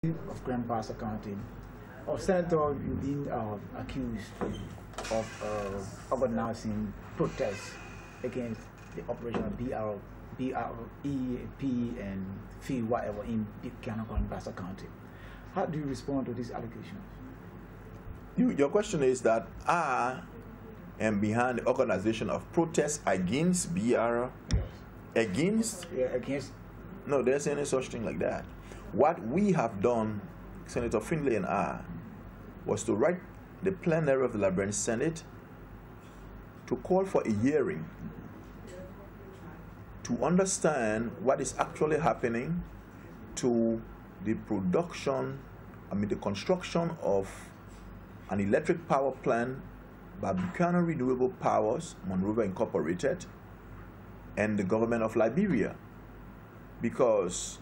of Grand Bassa County, of Senator, you've been accused of organizing protests against the operation of BREP and field whatever in County1, Bassa County. How do you respond to these allegations? Your question is that I am behind the organization of protests against BR? Yes. Against? Yeah, against. No, there's any such thing like that. What we have done, Senator Findlay and I, was to write the plenary of the Liberian Senate to call for a hearing to understand what is actually happening to the production, the construction of an electric power plant by Buchanan Renewable Powers, Monrovia Incorporated, and the government of Liberia. Because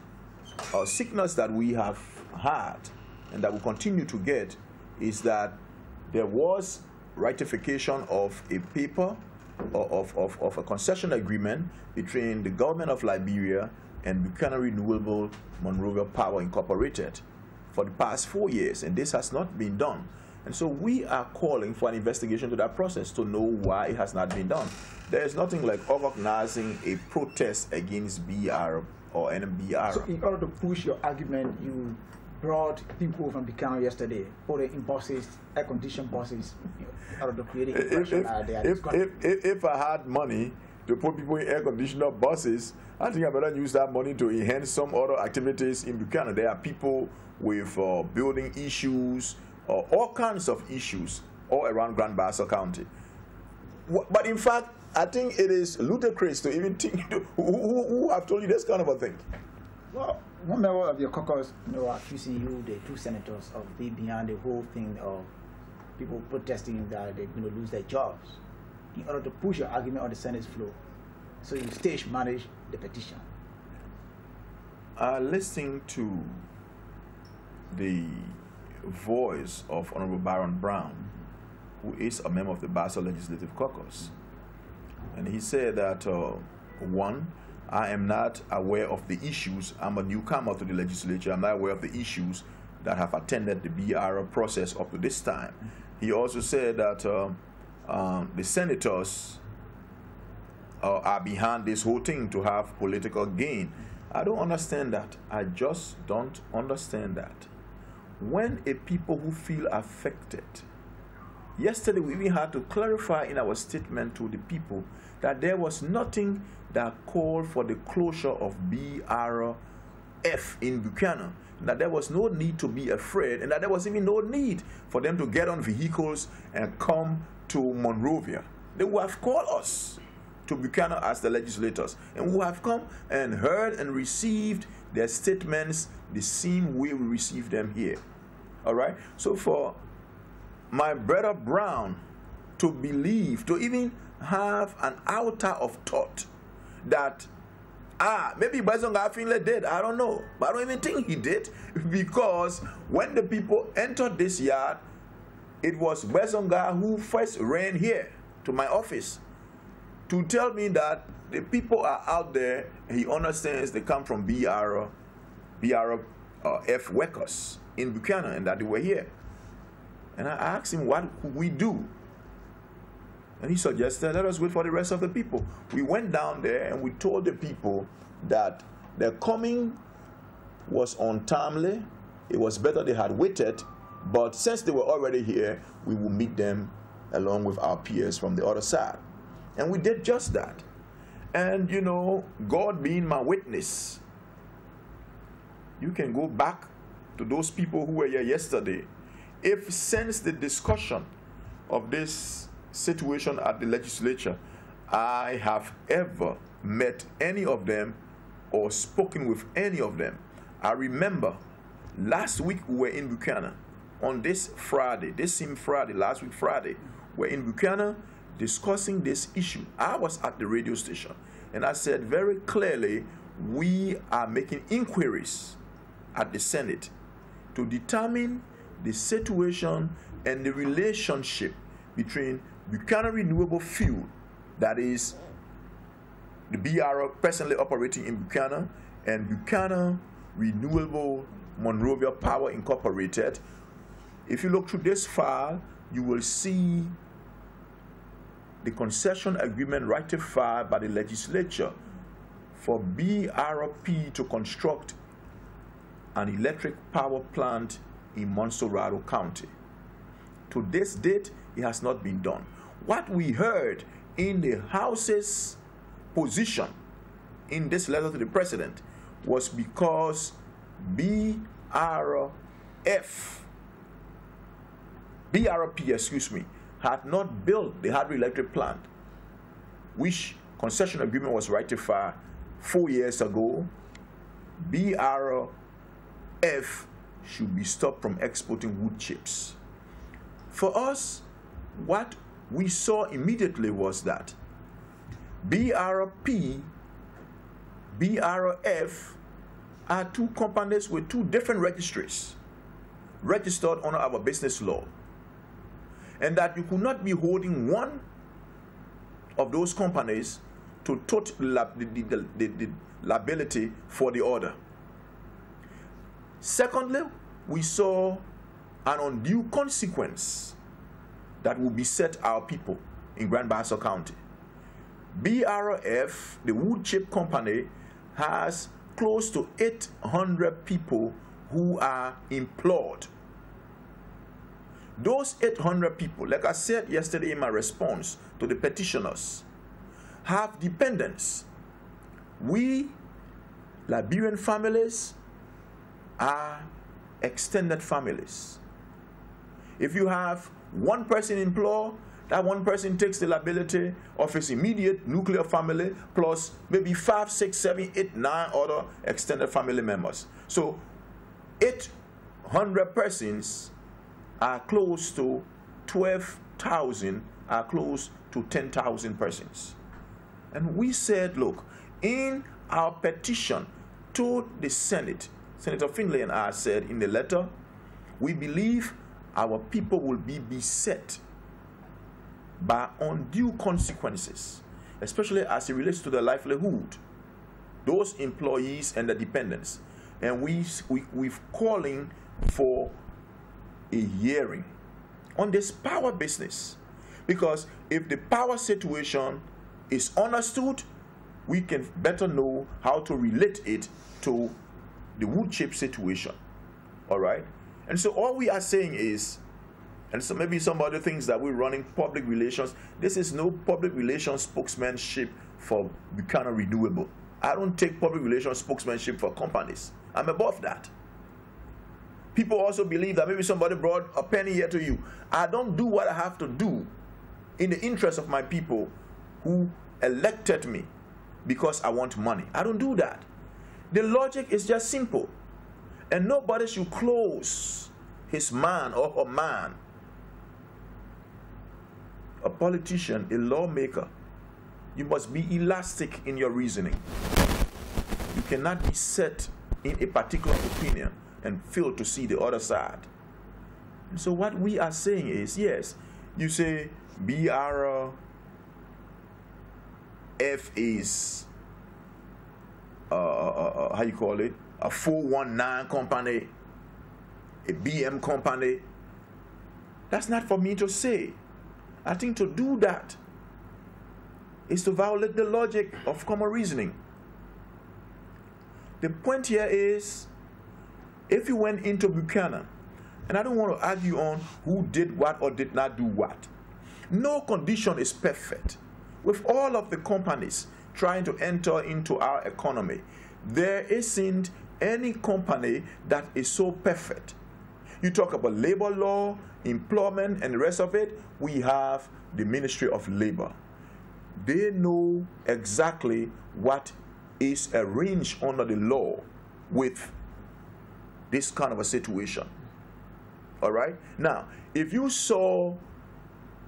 our signals that we have had and that we continue to get is that there was ratification of a paper of a concession agreement between the government of Liberia and Buchanan Renewable Monrovia Power Incorporated for the past 4 years, and this has not been done. And so we are calling for an investigation to that process to know why it has not been done. There is nothing like organizing a protest against BR or NBR. So in order to push your argument, you brought people from Buchanan yesterday, putting in buses, air-conditioned buses, in order to create an impression if I had money to put people in air-conditioned buses, I think I better use that money to enhance some other activities in Buchanan. There are people with building issues, all kinds of issues all around Grand Bassa County. But in fact, I think it is ludicrous to even think, who have told you this kind of a thing? Well, one member of your caucus, accusing you, the two senators, of being behind the whole thing of people protesting that they're going to lose their jobs in order to push your argument on the Senate's floor. So you stage manage the petition. Listening to the voice of Honorable Baron Brown, who is a member of the Bassa Legislative Caucus, and he said that, one, I am not aware of the issues. I'm a newcomer to the legislature. I'm not aware of the issues that have attended the BR process up to this time. He also said that the senators are behind this whole thing to have political gain. I don't understand that. I just don't understand that. When a people who feel affected, yesterday we even had to clarify in our statement to the people that there was nothing that called for the closure of BRF in Buchanan, that there was no need to be afraid, and that there was even no need for them to get on vehicles and come to Monrovia. They would have called us to Buchanan as the legislators, and we have come and heard and received their statements the same way we received them here. All right? So for my brother Brown to believe, to even have an iota of thought that, maybe Bazonga Finlay did, I don't know, but I don't even think he did, because when the people entered this yard, it was Bazonga who first ran here to my office to tell me that the people are out there, and he understands they come from BRF workers in Buchanan, and that they were here. And I asked him, what could we do? And he suggested, let us wait for the rest of the people. We went down there and we told the people that their coming was untimely. It was better they had waited, but since they were already here, we will meet them along with our peers from the other side. And we did just that. And you know, God being my witness, you can go back to those people who were here yesterday. If since the discussion of this situation at the legislature, I have ever met any of them or spoken with any of them, I remember last week we were in Buchanan on this Friday, this same Friday, last week Friday, we're in Buchanan discussing this issue. I was at the radio station and I said very clearly, we are making inquiries at the Senate to determine the situation and the relationship between Buchanan Renewable Fuel, that is the BR presently operating in Buchanan, and Buchanan Renewable Monrovia Power Incorporated. If you look through this file, you will see the concession agreement ratified by the legislature for BRP to construct an electric power plant in Montserrado County. To this date, it has not been done. What we heard in the House's position in this letter to the president was because BRP, had not built the hydroelectric plant, which concession agreement was ratified 4 years ago. BRF should be stopped from exporting wood chips. For us, what we saw immediately was that BRP, BRF are two companies with two different registries, registered under our business law, and that you could not be holding one of those companies to tote the liability for the other. Secondly, we saw an undue consequence that will beset our people in Grand Bassa County. BRF, the wood chip company, has close to 800 people who are employed. Those 800 people, like I said yesterday in my response to the petitioners, have dependents. We, Liberian families, are extended families. If you have one person employed, that one person takes the liability of his immediate nuclear family plus maybe 5, 6, 7, 8, 9 other extended family members. So 800 persons are close to 12,000, are close to 10,000 persons. And we said, look, in our petition to the Senate, Senator Finlay and I said in the letter, we believe our people will be beset by undue consequences, especially as it relates to their livelihood, those employees and the dependents. And we're calling for a hearing on this power business, because if the power situation is understood, we can better know how to relate it to the wood chip situation. All right? And so all we are saying is, and so maybe somebody thinks that we're running public relations. This is no public relations spokesmanship for Buchanan Renewable. I don't take public relations spokesmanship for companies. I'm above that. People also believe that maybe somebody brought a penny here to you. I don't do what I have to do in the interest of my people who elected me because I want money. I don't do that. The logic is just simple. And nobody should close his man or her man. A politician, a lawmaker, you must be elastic in your reasoning. You cannot be set in a particular opinion and fail to see the other side. And so what we are saying is, yes, you say BRF is, how you call it, a 419 company, a BM company. That's not for me to say. I think to do that is to violate the logic of common reasoning. The point here is, if you went into Buchanan, and I don't want to argue on who did what or did not do what. No condition is perfect. With all of the companies trying to enter into our economy, there isn't any company that is so perfect. You talk about labor law, employment, and the rest of it, we have the Ministry of Labor. They know exactly what is arranged under the law with this kind of a situation. All right? Now, if you saw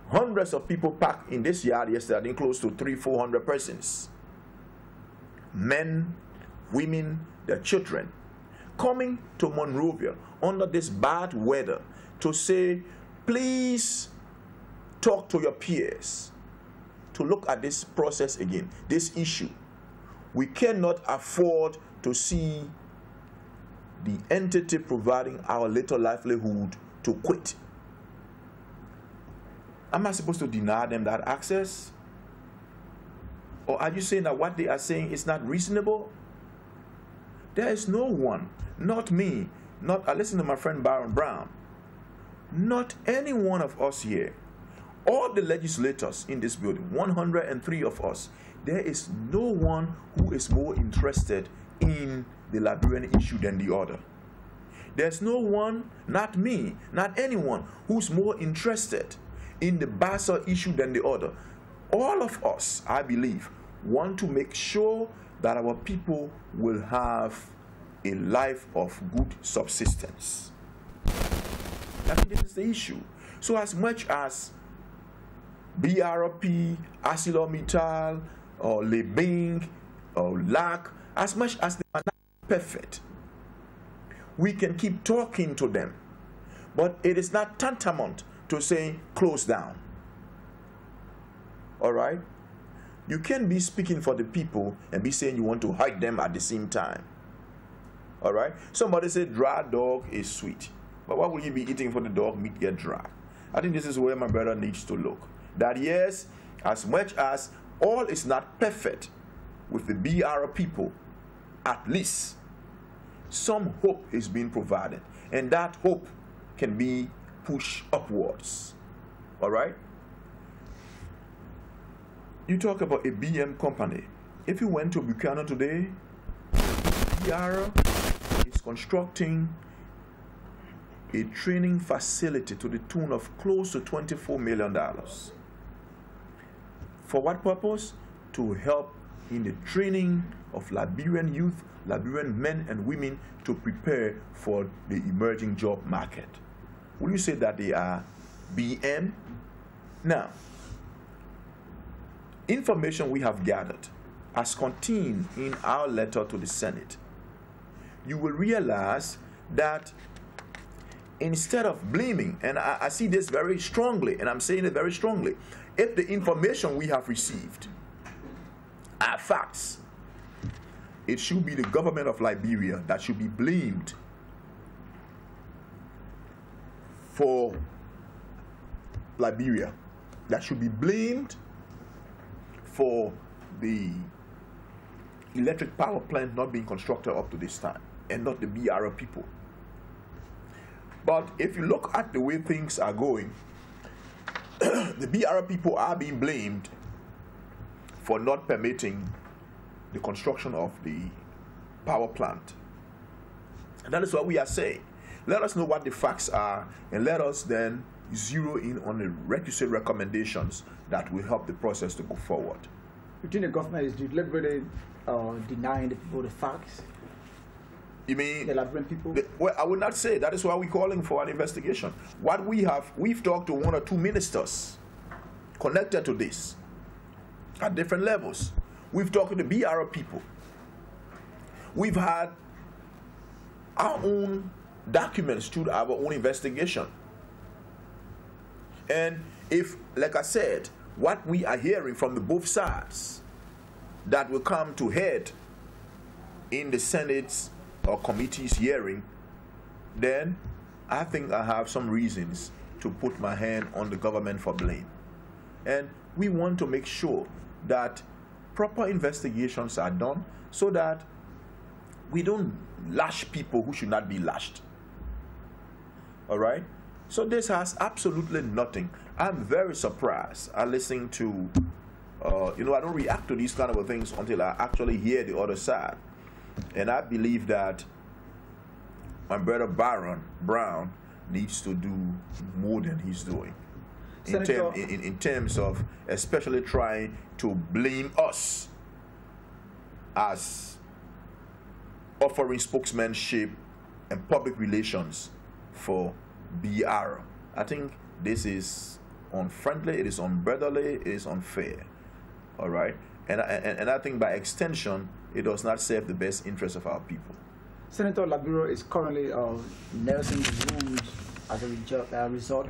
hundreds of people packed in this yard yesterday, I think close to 300-400 persons, men, women, their children, coming to Monrovia under this bad weather to say, please talk to your peers to look at this process again, this issue. We cannot afford to see the entity providing our little livelihood to quit. Am I supposed to deny them that access? Or are you saying that what they are saying is not reasonable? There is no one, not me, I listen to my friend Baron Brown, not any one of us here, all the legislators in this building, 103 of us, there is no one who is more interested in the Liberian issue than the other. There's no one, not me, not anyone, who's more interested in the Bassa issue than the other. All of us, I believe, want to make sure that our people will have a life of good subsistence. I think this is the issue. So as much as BRP, ArcelorMittal, or Lebing, or LAC, as much as they are not perfect, we can keep talking to them. But it is not tantamount to saying close down. All right? You can't be speaking for the people and be saying you want to hurt them at the same time. All right? Somebody said dry dog is sweet. But why will you be eating for the dog meat get dry? I think this is where my brother needs to look. That yes, as much as all is not perfect with the BR people, at least some hope is being provided. And that hope can be pushed upwards. All right? You talk about a BM company. If you went to Buchanan today, BR is constructing a training facility to the tune of close to $24 million. For what purpose? To help in the training of Liberian youth, Liberian men and women to prepare for the emerging job market. Will you say that they are BM? Now, information we have gathered as contained in our letter to the Senate, you will realize that instead of blaming, and I see this very strongly, and I'm saying it very strongly, if the information we have received are facts, it should be the government of Liberia that should be blamed for Liberia, that should be blamed for the electric power plant not being constructed up to this time, and not the BR people. But if you look at the way things are going, the BR people are being blamed for not permitting the construction of the power plant. And that is what we are saying. Let us know what the facts are, and let us then zero in on the requisite recommendations that will help the process to go forward. You think the government is deliberately denying the people the facts? You mean the Liberian people? Well, I would not say. That is why we're calling for an investigation. What we've talked to 1 or 2 ministers connected to this at different levels. We've talked to the BR people. We've had our own documents to our own investigation. And if, like I said, what we are hearing from the both sides that will come to head in the Senate's or committee's hearing, then I think I have some reasons to put my hand on the government for blame. And we want to make sure that proper investigations are done so that we don't lash people who should not be lashed. All right? So this has absolutely nothing. I'm very surprised. I listen to, I don't react to these kind of things until I actually hear the other side. And I believe that my brother Baron Brown needs to do more than he's doing in terms of especially trying to blame us as offering spokesmanship and public relations for BR. I think this is unfriendly, it is unbrotherly, it is unfair. All right? And I think by extension, it does not serve the best interest of our people. Senator LIBERIA is currently nursing wounds as a result